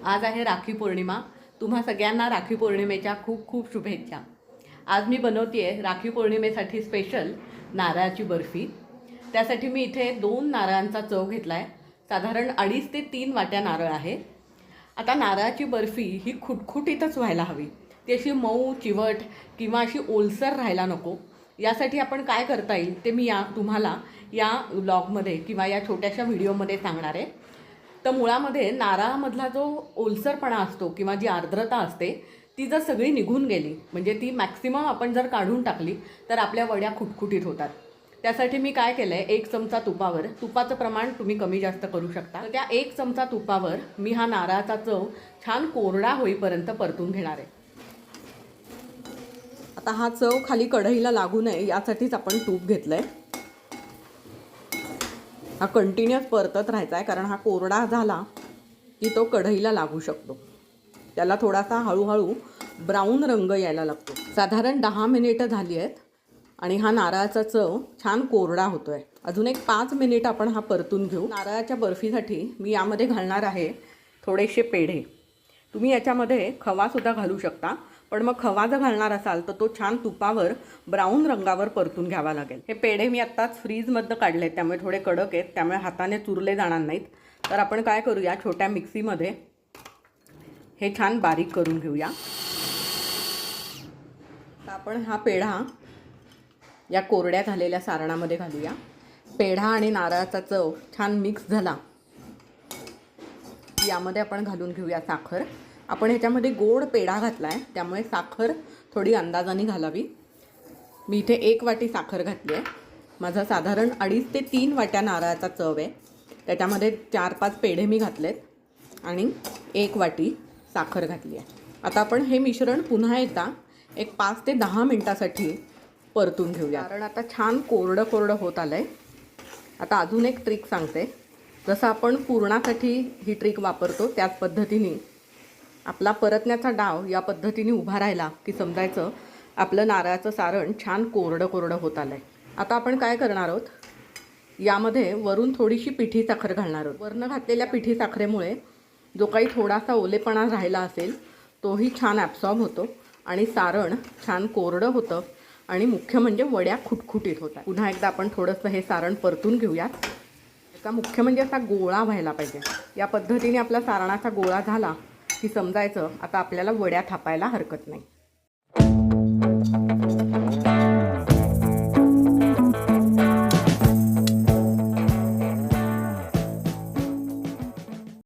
आज आहे राखी पौर्णिमा। तुम्हा सगळ्यांना राखी पौर्णिमेच्या खूप खूप शुभेच्छा। आज मी बनवतेय राखी पौर्णिमेसाठी स्पेशल नारळाची बर्फी। त्यासाठी मी इथे 2 नारळांचा चव घेतलाय। साधारण 2.5 ते 3 वाट्या नारळ आहे। आता नारळाची बर्फी ही खुटखुटीतच व्हायला हवी, ती अशी मऊ चिवट किंवा अशी ओलसर राहायला नको। यासाठी आपण काय करता येईल ते मी तुम्हाला या व्लॉगमध्ये किंवा या छोट्याशा व्हिडिओमध्ये सांगणार आहे। तर मुळामध्ये नारळामधला जो ओलसरपणा असतो किंवा जी आर्द्रता असते ती जर सगळी निघून गेली, म्हणजे ती मॅक्सिमम आपण जर काढून टाकली तर आपल्या वड्या खुटखुटीत होतात। त्यासाठी मी काय केलं आहे, 1 चमचा तुपावर, तुपाचं प्रमाण तुम्ही कमी जास्त करू शकता, तर त्या 1 चमचा तुपावर मी हा नारळाचा चव छान कोरडा होईपर्यंत परतून घेणार आहे। आता हा चव खाली कढईला लागू नये यासाठीच आपण तूप घेतलं आहे। हा कंटिन्युअस परतत राहायचा आहे, कारण हा कोरडा झाला की तो कढईला लागू शकतो। त्याला थोडासा हळूहळू ब्राऊन रंग यायला लागतो। साधारण 10 मिनिटं झाली आहेत आणि हा नारळाचा चव छान कोरडा होतो आहे। अजून एक 5 मिनिट आपण हा परतून घेऊ। नारळाच्या बर्फीसाठी मी यामध्ये घालणार आहे थोडेसे पेढे। तुम्ही याच्यामध्ये खवासुद्धा घालू शकता, पण मग खवा जर घालणार असाल तर तो छान तुपावर ब्राऊन रंगावर परतून घ्यावा लागेल। हे पेढे मी आत्ताच फ्रीजमधनं काढले, त्यामुळे थोडे कडक आहेत, त्यामुळे हाताने चुरले जाणार नाहीत। तर आपण काय करूया, छोट्या मिक्सीमध्ये हे छान बारीक करून घेऊया। तर आपण हा पेढा या कोरड्या झालेल्या सारणामध्ये घालूया। पेढा आणि नारळाचा चव छान मिक्स झाला, यामध्ये आपण घालून घेऊया साखर। आपण ह्याच्यामध्ये गोड पेढा घातला आहे, त्यामुळे साखर थोडी अंदाजाने घालावी। मी इथे 1 वाटी साखर घातली आहे। माझा साधारण 2.5 ते 3 वाट्या नारळाचा चव आहे, त्याच्यामध्ये 4-5 पेढे मी घातलेत आणि 1 वाटी साखर घातली आहे। आता आपण हे मिश्रण पुन्हा एकदा एक 5 ते 10 मिनटासाठी परतून घेऊया, कारण आता छान कोरडं कोरडं होत आलं आहे। आता अजून एक ट्रिक सांगते, जसं आपण पुरणासाठी ही ट्रिक वापरतो त्याच पद्धतीने आपला परतण्याचा डाव या पद्धतीने उभा राहिला की समजायचं आपलं नारळाचं सारण छान कोरडं कोरडं होत आलं आहे। आता आपण काय करणार आहोत, यामध्ये वरून थोडीशी पिठी साखर घालणार आहोत। वरून घातलेल्या पिठी साखरेमुळे जो काही थोडासा ओलेपणा राहिला असेल तोही छान ॲब्सॉर्ब होतो आणि सारण छान कोरडं होतं आणि मुख्य म्हणजे वड्या खुटखुटीत होतात। पुन्हा एकदा आपण थोडंसं हे सारण परतून घेऊयात। त्याचा मुख्य म्हणजे असा गोळा व्हायला पाहिजे। या पद्धतीने आपला सारणाचा गोळा झाला की समजायचं आता आपल्याला वड्या थापायला हरकत नाही।